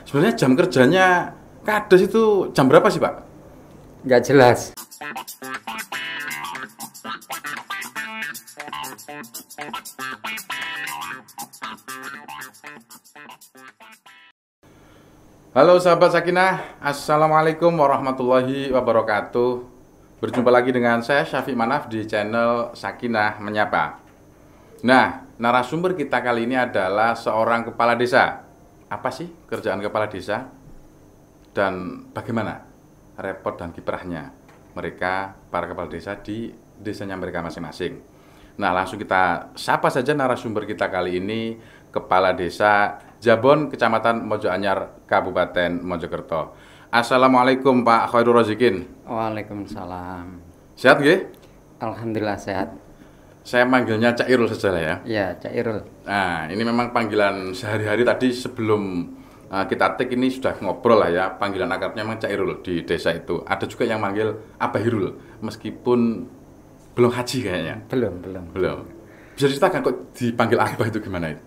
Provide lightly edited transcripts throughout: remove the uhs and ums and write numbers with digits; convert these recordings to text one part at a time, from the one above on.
Sebenarnya jam kerjanya Kades itu jam berapa sih, Pak? Nggak jelas. Halo sahabat Sakinah, Assalamualaikum warahmatullahi wabarakatuh. Berjumpa lagi dengan saya Syafiq Manaf di channel Sakinah Menyapa. Nah, narasumber kita kali ini adalah seorang kepala desa. Apa sih kerjaan kepala desa? Dan bagaimana repot dan kiprahnya mereka, para kepala desa di desanya mereka masing-masing. Nah, langsung kita sapa saja narasumber kita kali ini, Kepala Desa Jabon, Kecamatan Mojoanyar, Kabupaten Mojokerto. Assalamualaikum Pak Khairul Rozikin. Waalaikumsalam. Sehat nggih? Alhamdulillah sehat. Saya manggilnya Cak Irul saja ya. Ya, Cak Irul. Nah, ini memang panggilan sehari-hari tadi sebelum kita take ini sudah ngobrol lah ya. Panggilan akrabnya memang Cak Irul di desa itu. Ada juga yang manggil Abah Irul, meskipun belum haji kayaknya. Belum. Bisa diceritakan kok dipanggil Abah itu gimana itu?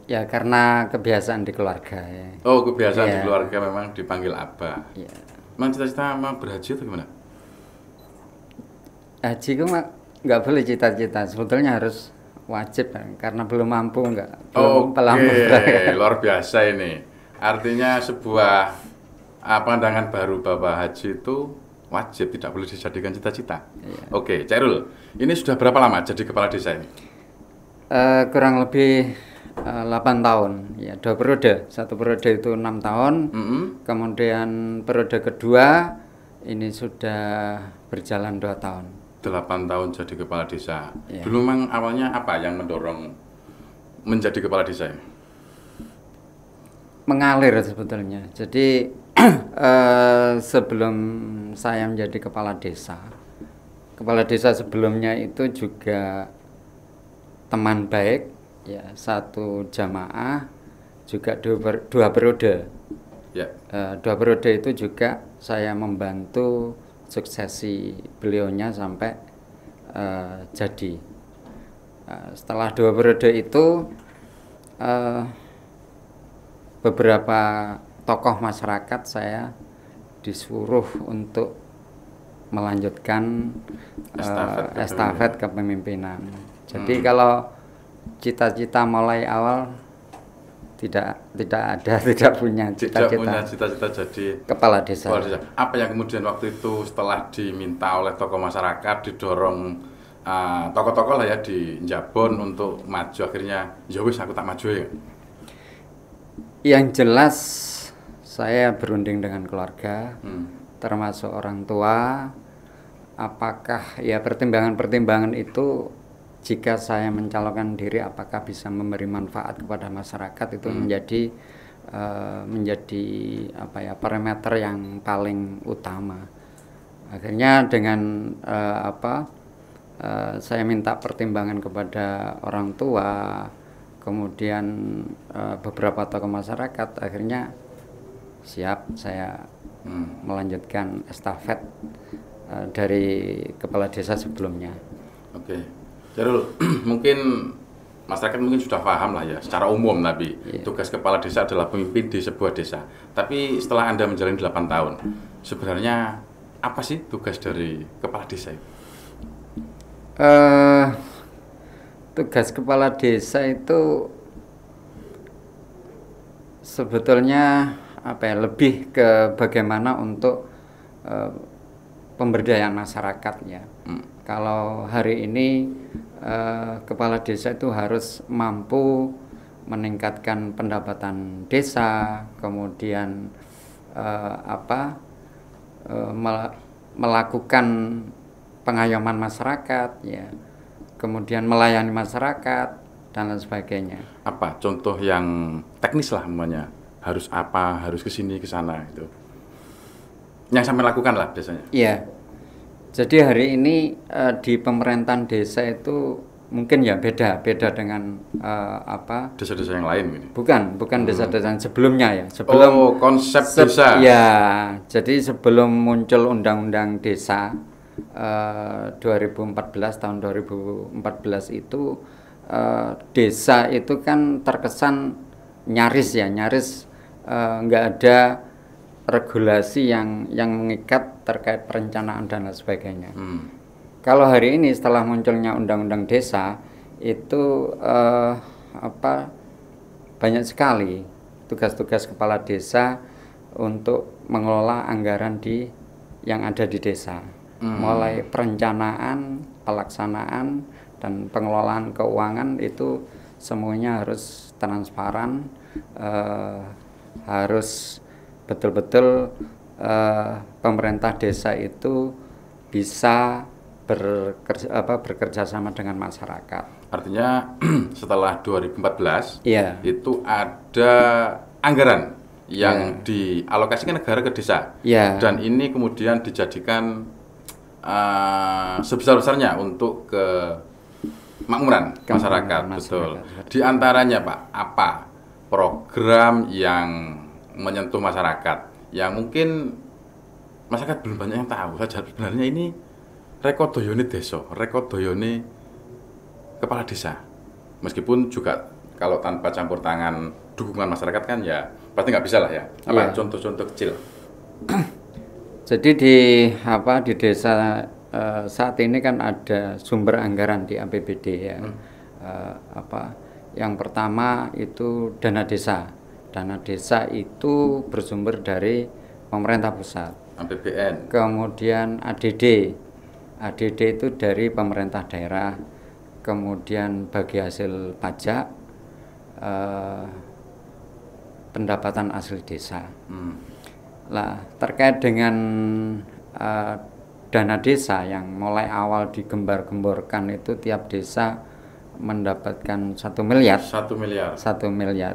Ya, karena kebiasaan di keluarga ya. Oh, kebiasaan di Ya. keluarga memang dipanggil Abah. Ya. Memang cita-cita mau berhaji atau gimana? Haji itu nggak boleh cita-cita. Sebetulnya harus wajib kan? Karena belum mampu belum Oke, luar biasa ini. Artinya sebuah pandangan baru bahwa haji itu wajib, tidak boleh dijadikan cita-cita. Iya. Oke, Cak Irul, ini sudah berapa lama jadi kepala desa ini? Kurang lebih 8 tahun. Ya, 2 periode. Satu periode itu 6 tahun. Kemudian periode kedua ini sudah berjalan 2 tahun. 8 tahun jadi kepala desa. Iya. Dulu memang awalnya apa yang mendorong menjadi kepala desa ini? Mengalir sebetulnya. Jadi sebelum saya menjadi kepala desa sebelumnya itu juga teman baik, ya, satu jamaah, juga dua periode. Ya. 2 periode itu juga saya membantu suksesi beliaunya sampai jadi. Setelah 2 periode itu beberapa tokoh masyarakat saya disuruh untuk melanjutkan estafet kepemimpinan. Jadi kalau cita-cita mulai awal tidak punya Tidak cita-cita punya cita-cita jadi kepala desa. Apa yang kemudian waktu itu setelah diminta oleh tokoh masyarakat, didorong tokoh-tokoh lah ya di Jabon untuk maju, akhirnya ya wis aku tak maju ya? Yang jelas saya berunding dengan keluarga, termasuk orang tua. Apakah ya pertimbangan-pertimbangan itu jika saya mencalonkan diri apakah bisa memberi manfaat kepada masyarakat itu menjadi apa ya parameter yang paling utama. Akhirnya dengan saya minta pertimbangan kepada orang tua, kemudian beberapa tokoh masyarakat, akhirnya siap saya melanjutkan estafet dari kepala desa sebelumnya. Oke, Jarul, mungkin masyarakat mungkin sudah paham lah ya secara umum Nabi, tugas kepala desa adalah pemimpin di sebuah desa. Tapi setelah Anda menjalani 8 tahun, sebenarnya apa sih tugas dari kepala desa itu? Tugas kepala desa itu sebetulnya lebih ke bagaimana untuk pemberdayaan masyarakat ya. Kalau hari ini kepala desa itu harus mampu meningkatkan pendapatan desa, kemudian melakukan pengayoman masyarakat ya, kemudian melayani masyarakat dan lain sebagainya. Apa contoh yang teknis lah namanya, harus apa, harus kesini kesana itu yang sampai lakukan lah biasanya. Iya, jadi hari ini di pemerintahan desa itu mungkin ya beda dengan desa-desa yang lain ini. Bukan desa-desa yang sebelumnya ya. Sebelum konsep desa. Ya, jadi sebelum muncul undang-undang desa 2014 tahun 2014 itu desa itu kan terkesan nyaris nggak ada regulasi yang mengikat terkait perencanaan dan lain sebagainya. Kalau hari ini setelah munculnya undang-undang desa itu banyak sekali tugas-tugas kepala desa untuk mengelola anggaran yang ada di desa, mulai perencanaan, pelaksanaan, dan pengelolaan keuangan itu semuanya harus transparan, harus betul-betul pemerintah desa itu bisa bekerja sama dengan masyarakat. Artinya setelah 2014 itu ada anggaran yang dialokasikan negara ke desa, dan ini kemudian dijadikan sebesar-besarnya untuk kemakmuran masyarakat. Betul. Di antaranya Pak, apa program yang menyentuh masyarakat yang mungkin masyarakat belum banyak yang tahu saja sebenarnya ini rekodoyone desa, rekodoyone kepala desa. Meskipun juga kalau tanpa campur tangan dukungan masyarakat kan ya pasti nggak bisa lah ya. Apa contoh-contoh kecil? Jadi di desa saat ini kan ada sumber anggaran di APBD ya. Yang pertama itu dana desa. Dana desa itu bersumber dari pemerintah pusat. APBN. Kemudian ADD. ADD itu dari pemerintah daerah. Kemudian bagi hasil pajak, pendapatan asli desa. Lah, terkait dengan dana desa yang mulai awal digembar-gemborkan itu tiap desa mendapatkan 1 miliar. 1 miliar. 1 miliar.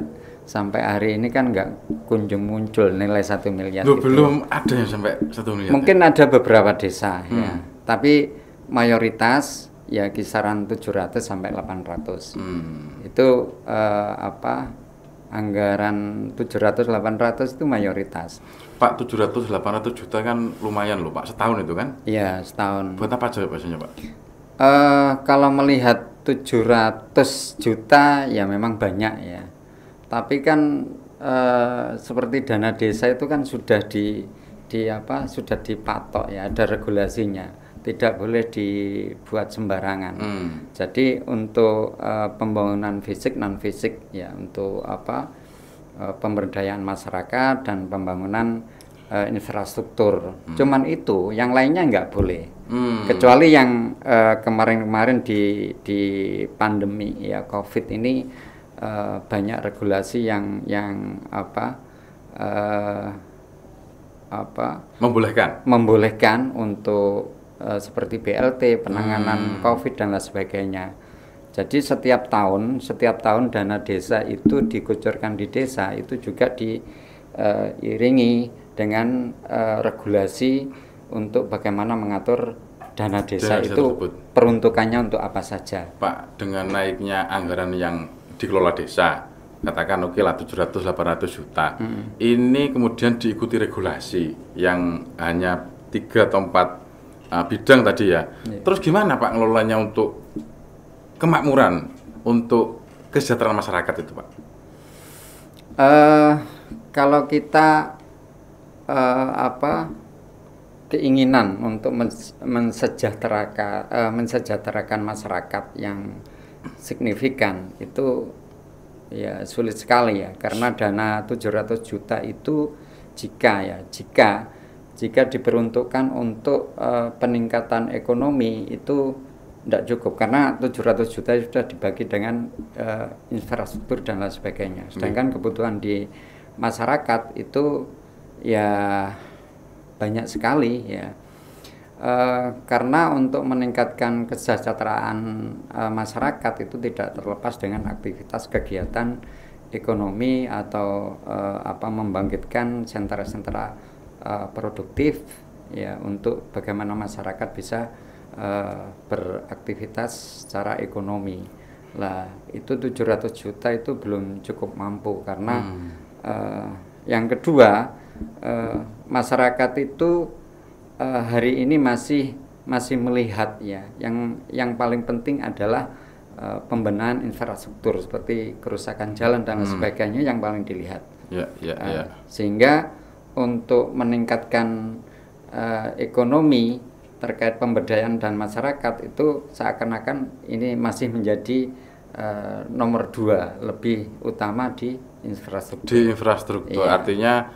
Sampai hari ini kan nggak kunjung muncul nilai 1 miliar. Loh, belum ada yang sampai 1 miliar. Mungkin ada beberapa desa ya, tapi mayoritas ya kisaran 700 sampai 800. Itu anggaran 700-800 itu mayoritas. Pak, 700-800 juta kan lumayan loh Pak, setahun itu kan? Iya, setahun. Buat apa aja biasanya Pak? Kalau melihat 700 juta ya memang banyak ya. Tapi kan seperti dana desa itu kan sudah sudah dipatok ya, ada regulasinya. Tidak boleh dibuat sembarangan. Jadi untuk pembangunan fisik non fisik ya, untuk pemberdayaan masyarakat dan pembangunan infrastruktur. Cuman itu, yang lainnya nggak boleh. Kecuali yang kemarin-kemarin di pandemi ya COVID ini banyak regulasi yang membolehkan untuk seperti BLT, penanganan COVID dan lain sebagainya. Jadi setiap tahun dana desa itu dikucurkan di desa itu juga diiringi dengan regulasi untuk bagaimana mengatur dana desa itu tersebut. Peruntukannya untuk apa saja. Pak, dengan naiknya anggaran yang dikelola desa, katakan oke lah 700-800 juta, ini kemudian diikuti regulasi yang hanya 3 atau 4 bidang tadi ya. Terus gimana Pak ngelolanya untuk kemakmuran, untuk kesejahteraan masyarakat itu Pak? Kalau kita keinginan untuk mensejahterakan masyarakat yang signifikan itu ya sulit sekali ya, karena dana 700 juta itu jika diperuntukkan untuk peningkatan ekonomi itu tidak cukup, karena 700 juta sudah dibagi dengan infrastruktur dan lain sebagainya. Sedangkan kebutuhan di masyarakat itu ya banyak sekali ya. Karena untuk meningkatkan kesejahteraan masyarakat itu tidak terlepas dengan aktivitas kegiatan ekonomi atau membangkitkan sentra-sentra produktif ya, untuk bagaimana masyarakat bisa beraktivitas secara ekonomi. Lah, itu 700 juta itu belum cukup mampu, karena yang kedua, masyarakat itu hari ini masih melihat ya, yang paling penting adalah pembenahan infrastruktur seperti kerusakan jalan dan sebagainya yang paling dilihat. Sehingga untuk meningkatkan ekonomi terkait pemberdayaan dan masyarakat itu seakan-akan ini masih menjadi nomor 2, lebih utama di infrastruktur. Di infrastruktur, artinya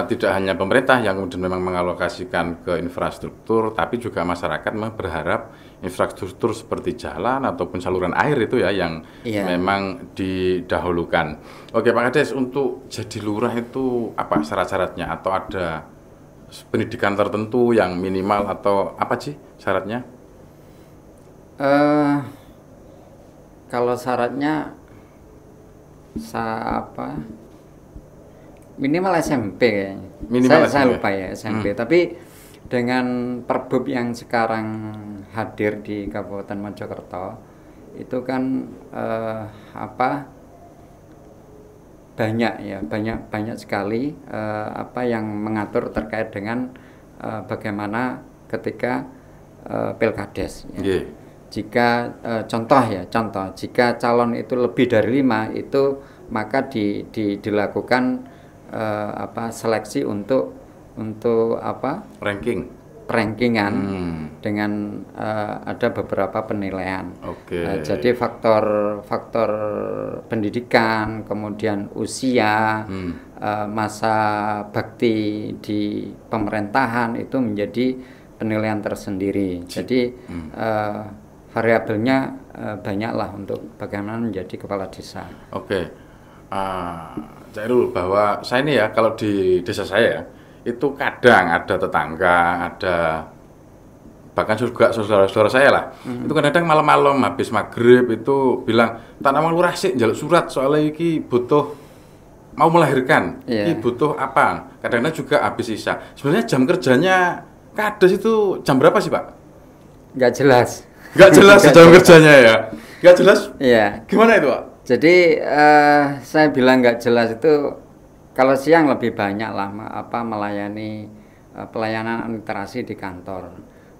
tidak hanya pemerintah yang kemudian memang mengalokasikan ke infrastruktur, tapi juga masyarakat memang berharap infrastruktur seperti jalan ataupun saluran air itu ya yang memang didahulukan. Oke Pak Kades, untuk jadi lurah itu apa syarat-syaratnya, atau ada pendidikan tertentu yang minimal atau apa sih syaratnya? Kalau syaratnya minimal SMP kayaknya. Minimal saya lupa ya SMP. Tapi dengan Perbub yang sekarang hadir di Kabupaten Mojokerto itu kan banyak sekali yang mengatur terkait dengan bagaimana ketika Pilkades. Ya. Jika contoh jika calon itu lebih dari 5 itu maka dilakukan seleksi untuk rankingan dengan ada beberapa penilaian. Jadi faktor pendidikan, kemudian usia, masa bakti di pemerintahan itu menjadi penilaian tersendiri. Jadi variabelnya banyaklah untuk bagaimana menjadi kepala desa. Cairul, bahwa saya ini ya kalau di desa saya itu kadang ada tetangga, ada bahkan juga saudara-saudara saya lah, itu kadang-kadang malam-malam habis maghrib itu bilang tanah lurah sih njaluk surat soalnya iki butuh mau melahirkan, iki butuh apa. Kadang-kadang juga habis isya. Sebenarnya jam kerjanya Kades itu jam berapa sih Pak? Nggak jelas jam kerjanya ya, nggak jelas. Gimana itu Pak? Jadi saya bilang nggak jelas itu kalau siang lebih banyak lah melayani pelayanan administrasi di kantor.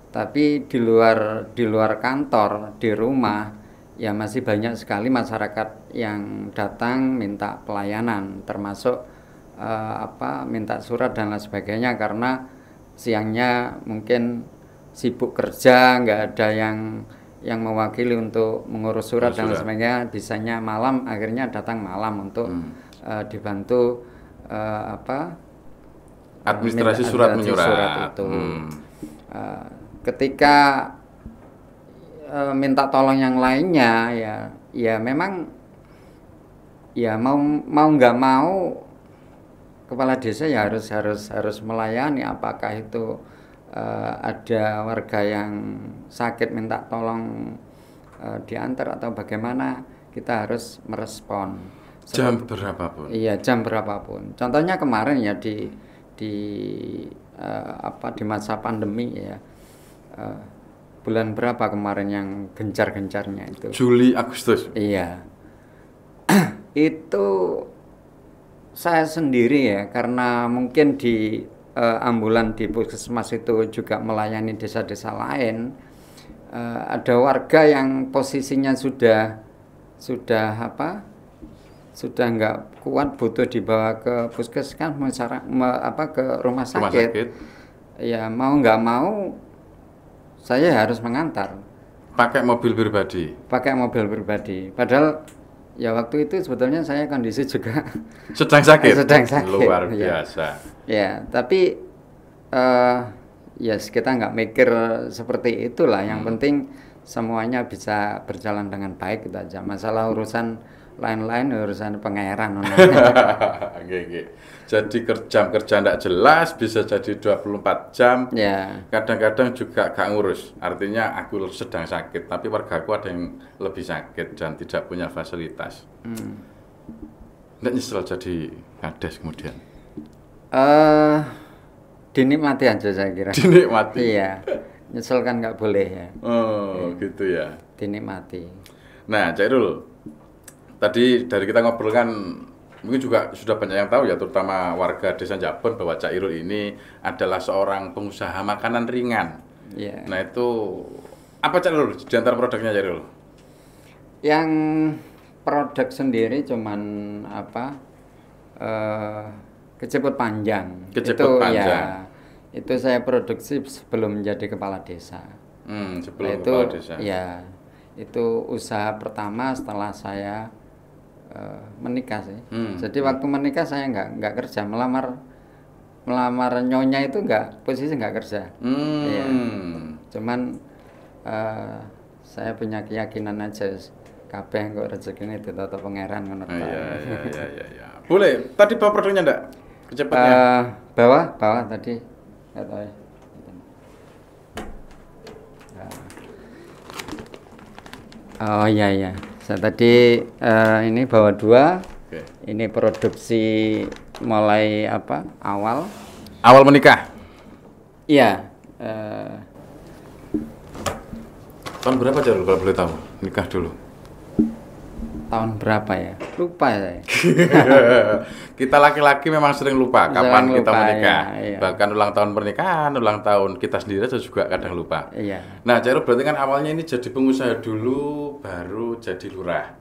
Tapi di luar kantor, di rumah ya masih banyak sekali masyarakat yang datang minta pelayanan, termasuk minta surat dan lain sebagainya, karena siangnya mungkin sibuk kerja, nggak ada yang mewakili untuk mengurus surat dan sebagainya, bisanya malam, akhirnya datang malam untuk dibantu administrasi surat menyurat itu. Ketika minta tolong yang lainnya ya memang ya mau nggak mau kepala desa ya harus melayani, apakah itu ada warga yang sakit minta tolong diantar atau bagaimana, kita harus merespon jam berapapun. Iya, jam berapapun. Contohnya kemarin ya di masa pandemi ya, bulan berapa kemarin yang gencar-gencarnya itu? Juli Agustus. Iya. Itu saya sendiri ya, karena mungkin di ambulan di puskesmas itu juga melayani desa-desa lain, ada warga yang posisinya sudah nggak kuat, butuh dibawa ke puskesmas ke rumah sakit. Ya mau nggak mau saya harus mengantar. Pakai mobil pribadi. Padahal ya waktu itu sebetulnya saya kondisi juga sedang sakit. Luar biasa. Ya, tapi kita nggak mikir seperti itulah. Yang penting semuanya bisa berjalan dengan baik, itu aja. Masalah urusan lain-lain urusan pengairan. Jadi jam kerja tidak jelas, bisa jadi 24 jam. Kadang-kadang juga gak ngurus. Artinya aku sedang sakit, tapi wargaku ada yang lebih sakit dan tidak punya fasilitas. Nggak nyesel jadi Kades kemudian? Dinikmati aja saya kira. Dinikmati? Iya. Nyesel kan nggak boleh ya. Gitu ya. Dinikmati. Nah, Cairul, tadi dari kita ngobrol kan mungkin juga sudah banyak yang tahu ya, terutama warga Desa Njabon, bahwa Cairul ini adalah seorang pengusaha makanan ringan. Nah itu apa Cairul di antara produknya Cairul? Yang produk sendiri cuman Keceput Panjang. Keceput Panjang. Ya, itu saya produksi sebelum menjadi kepala desa. Sebelum itu, kepala desa. Ya, itu usaha pertama setelah saya menikah sih. Jadi waktu menikah saya nggak kerja, melamar nyonya itu posisi nggak kerja. Ya. Cuman saya punya keyakinan aja kabeh kok rezekine ditata pangeran ngono ta. Iya. Boleh. Tadi bawa produknya ndak? Kecepatnya. Bawah tadi. Enggak tahu ya. Oh iya. Saya tadi ini bawa 2. Oke. Ini produksi mulai awal Menikah? Iya. Tahun berapa Jarul kalau boleh tahu? Nikah dulu. Tahun berapa ya? Lupa saya. Kita laki-laki memang sering lupa kapan kita menikah. Iya. Bahkan ulang tahun pernikahan, ulang tahun kita sendiri juga kadang lupa. Iya. Nah, Jarul berarti kan awalnya ini jadi pengusaha dulu, baru jadi lurah.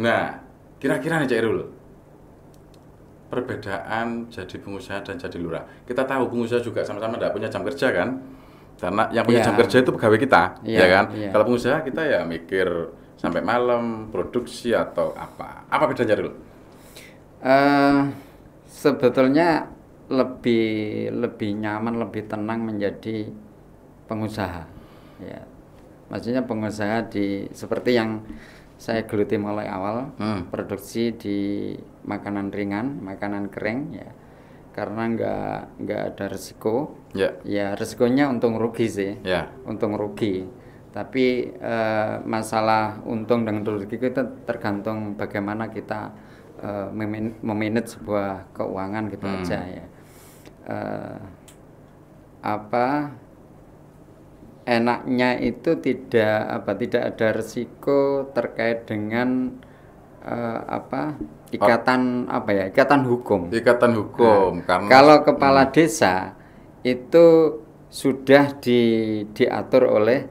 Nah, kira-kira nih Jarul, perbedaan jadi pengusaha dan jadi lurah. Kita tahu pengusaha juga sama-sama tidak punya jam kerja kan? Karena yang punya jam kerja itu pegawai kita, ya kan? Kalau pengusaha kita ya mikir sampai malam, produksi atau apa? Apa bedanya, Rul? Sebetulnya lebih nyaman, lebih tenang menjadi pengusaha. Ya, maksudnya pengusaha seperti yang saya geluti mulai awal, produksi di makanan ringan, makanan kering, ya. Karena nggak ada resiko. Ya resikonya untung rugi sih. Untung rugi. Tapi masalah untung dan rugi itu tergantung bagaimana kita memanage sebuah keuangan gitu aja ya. Enaknya itu tidak ada resiko terkait dengan ikatan hukum. Karena kalau kepala desa itu sudah diatur oleh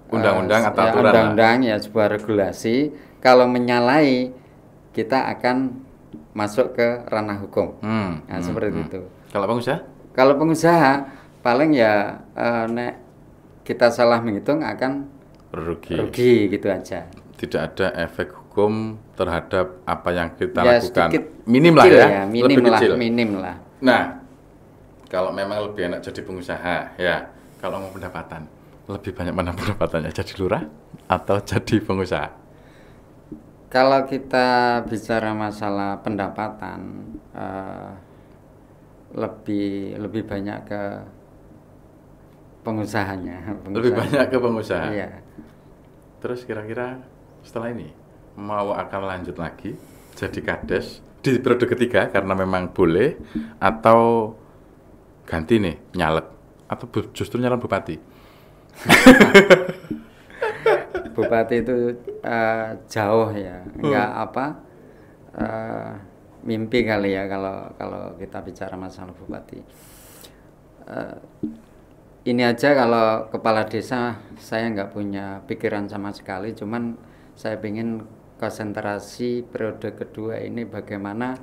undang-undang atau aturan. Undang-undang ya, sebuah regulasi. Kalau menyalahi kita akan masuk ke ranah hukum. Seperti itu. Kalau pengusaha? Kalau pengusaha paling ya nek kita salah menghitung akan rugi gitu aja. Tidak ada efek hukum terhadap apa yang kita lakukan. Minim lah ya. Minim lah. Nah, kalau memang lebih enak jadi pengusaha ya, kalau mau pendapatan, lebih banyak mana pendapatannya, jadi lurah atau jadi pengusaha? Kalau kita bicara masalah pendapatan, lebih banyak ke pengusahanya. Lebih banyak ke pengusaha. Iya. Terus kira-kira setelah ini mau akan lanjut lagi jadi kades di periode ketiga karena memang boleh, atau ganti nih nyalek, atau justru nyalon bupati? Bupati itu jauh ya, enggak mimpi kali ya kalau kita bicara masalah bupati. Ini aja kalau kepala desa saya nggak punya pikiran sama sekali, cuman saya ingin konsentrasi periode kedua ini bagaimana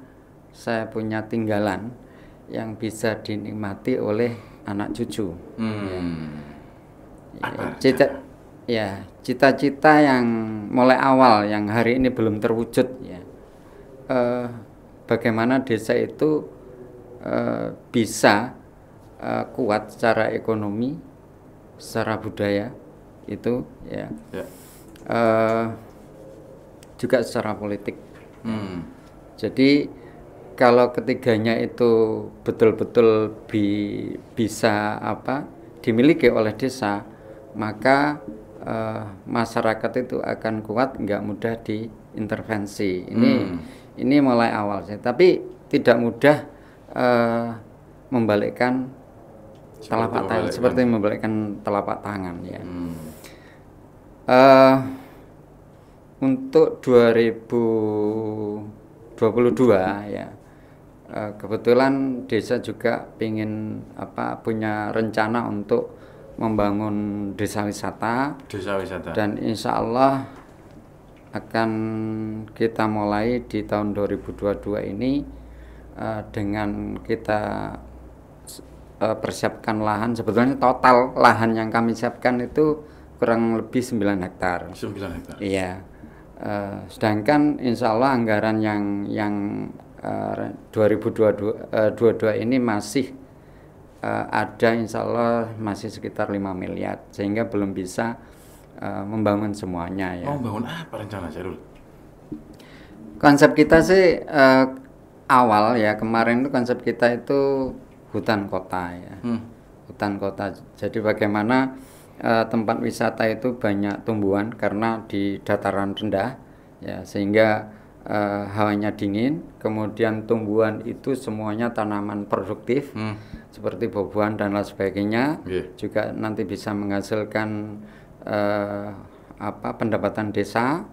saya punya tinggalan yang bisa dinikmati oleh anak cucu. Cita-cita yang mulai awal yang hari ini belum terwujud ya. Bagaimana desa itu bisa kuat secara ekonomi, secara budaya itu ya. Juga secara politik. Jadi kalau ketiganya itu betul-betul bisa dimiliki oleh desa, maka masyarakat itu akan kuat, nggak mudah diintervensi. Ini mulai awal sih, tapi tidak mudah membalikkan telapak tangan, seperti membalikkan telapak tangan ya. Untuk 2022 ya, kebetulan desa juga ingin punya rencana untuk membangun desa wisata. Dan insya Allah akan kita mulai di tahun 2022 ini dengan kita persiapkan lahan, sebetulnya total lahan yang kami siapkan itu kurang lebih 9 hektar. 9 hektar. Iya. Sedangkan insya Allah anggaran yang 2022 ini masih ada, insya Allah masih sekitar 5 miliar, sehingga belum bisa membangun semuanya ya. Oh, membangun apa rencana Chairul? Konsep kita sih awal ya kemarin itu konsep kita itu hutan kota ya. Hutan kota. Jadi bagaimana tempat wisata itu banyak tumbuhan karena di dataran rendah ya, sehingga hawanya dingin, kemudian tumbuhan itu semuanya tanaman produktif seperti buah-buahan dan lain sebagainya. Juga nanti bisa menghasilkan pendapatan desa,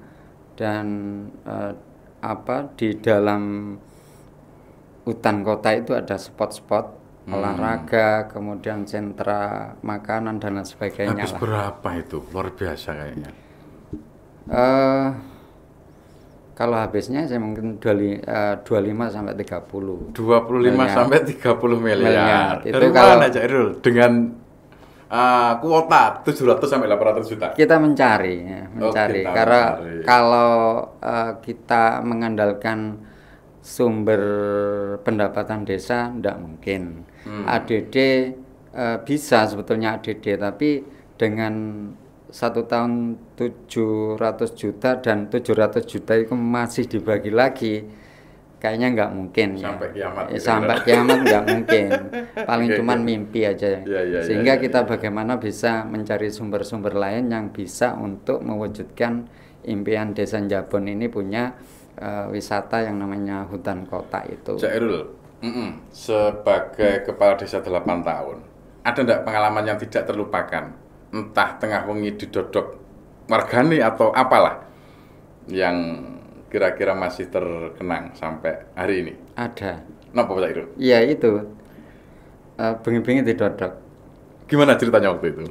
dan di dalam hutan kota itu ada spot-spot olahraga, kemudian sentra makanan dan lain sebagainya. Habis berapa itu? Luar biasa kayaknya. Kalau habisnya saya mungkin 25 sampai 30. 25 sampai 30 miliar. Itu dari kalau mana Chairul? Dengan kuota 700 sampai 800 juta. Kita mencari ya, mencari. Karena kalau kita mengandalkan sumber pendapatan desa tidak mungkin. ADD bisa sebetulnya ADD, tapi dengan 1 tahun 700 juta dan 700 juta itu masih dibagi lagi, kayaknya nggak mungkin sampai kiamat. Sampai kiamat nggak mungkin. Paling cuman mimpi aja. Sehingga kita bagaimana bisa mencari sumber-sumber lain yang bisa untuk mewujudkan impian Desa Njabon ini punya wisata yang namanya hutan kota itu. Chairul, sebagai kepala desa 8 tahun, ada enggak pengalaman yang tidak terlupakan? Entah tengah wengi didodok wargani atau apalah yang kira-kira masih terkenang sampai hari ini? Ada. Kenapa Pak Chairul? Iya itu, bengi-bengi didodok. Gimana ceritanya waktu itu?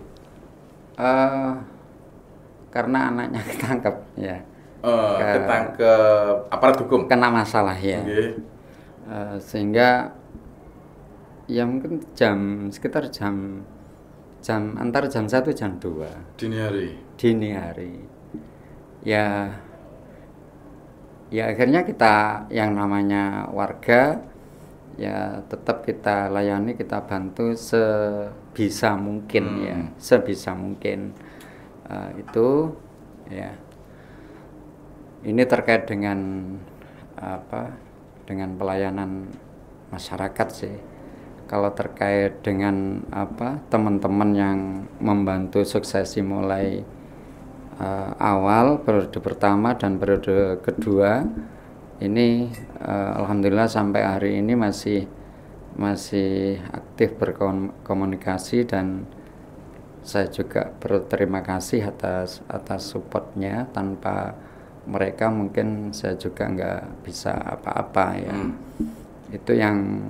Karena anaknya ketangkep ya. Ketangkep aparat hukum? Kena masalah ya. Sehingga ya mungkin sekitar jam antara jam 1 jam 2 dini hari ya akhirnya kita yang namanya warga ya tetap kita layani, kita bantu sebisa mungkin ya, sebisa mungkin. Itu ya, ini terkait dengan dengan pelayanan masyarakat sih. Kalau terkait dengan teman-teman yang membantu suksesi mulai awal periode pertama dan periode kedua ini, alhamdulillah sampai hari ini masih aktif berkomunikasi, dan saya juga berterima kasih atas supportnya. Tanpa mereka mungkin saya juga nggak bisa apa-apa ya. Itu yang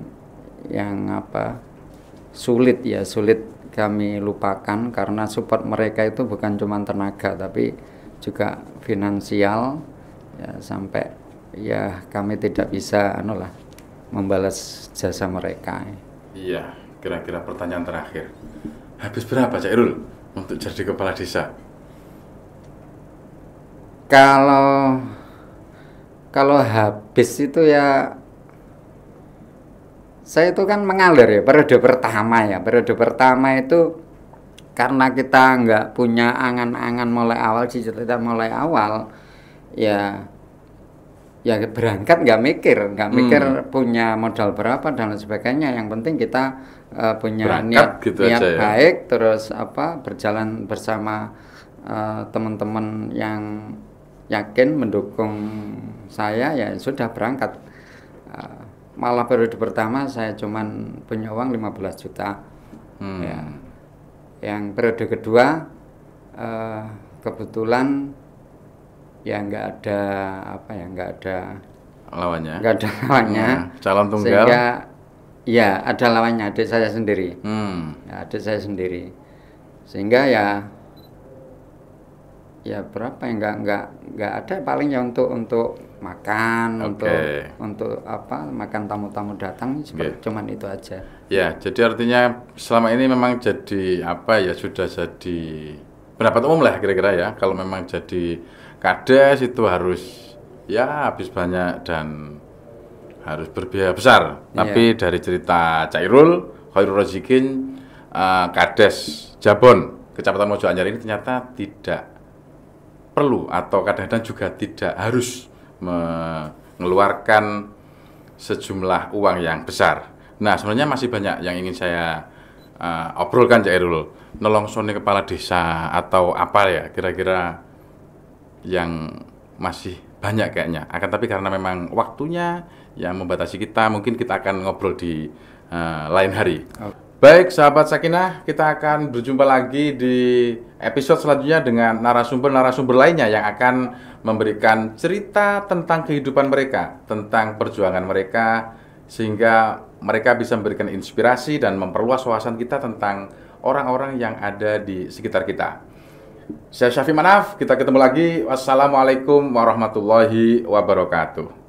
sulit kami lupakan, karena support mereka itu bukan cuma tenaga tapi juga finansial ya, sampai ya kami tidak bisa membalas jasa mereka. Iya, kira-kira pertanyaan terakhir, habis berapa Chairul untuk jadi kepala desa? Kalau habis itu ya, saya itu kan mengalir ya, periode pertama itu karena kita nggak punya angan-angan mulai awal, cita-cita mulai awal ya berangkat nggak mikir punya modal berapa dan lain sebagainya. Yang penting kita punya berangkat niat gitu aja ya. Baik, terus berjalan bersama teman-teman yang yakin mendukung saya, ya sudah berangkat. Malah periode pertama saya cuman punya uang 15 juta. Ya. Yang periode kedua kebetulan ya nggak ada lawannya. Calon tunggal. Sehingga ya ada lawannya, adik saya sendiri. Ya, adik saya sendiri. Sehingga ya Ya berapa ya, nggak ada, paling ya untuk makan, untuk apa, makan tamu-tamu datang, cuman itu aja. Ya, jadi artinya selama ini memang jadi apa ya, sudah jadi pendapat umum lah kira-kira ya, kalau memang jadi kades itu harus ya habis banyak dan harus berbiaya besar. Tapi dari cerita Cairul Khairul Razikin, kades Jabon Kecamatan Mojo Anyar ini ternyata tidak perlu atau kadang-kadang juga tidak harus mengeluarkan sejumlah uang yang besar. Nah, sebenarnya masih banyak yang ingin saya obrolkan, Cak Irul. Nolongsone kepala desa atau apa ya, kira-kira yang masih banyak kayaknya. Akan tapi karena memang waktunya yang membatasi kita, mungkin kita akan ngobrol di lain hari. Baik, sahabat Sakinah, kita akan berjumpa lagi di episode selanjutnya dengan narasumber-narasumber lainnya yang akan memberikan cerita tentang kehidupan mereka, tentang perjuangan mereka, sehingga mereka bisa memberikan inspirasi dan memperluas wawasan kita tentang orang-orang yang ada di sekitar kita. Saya Syafi Manaf, kita ketemu lagi. Wassalamualaikum warahmatullahi wabarakatuh.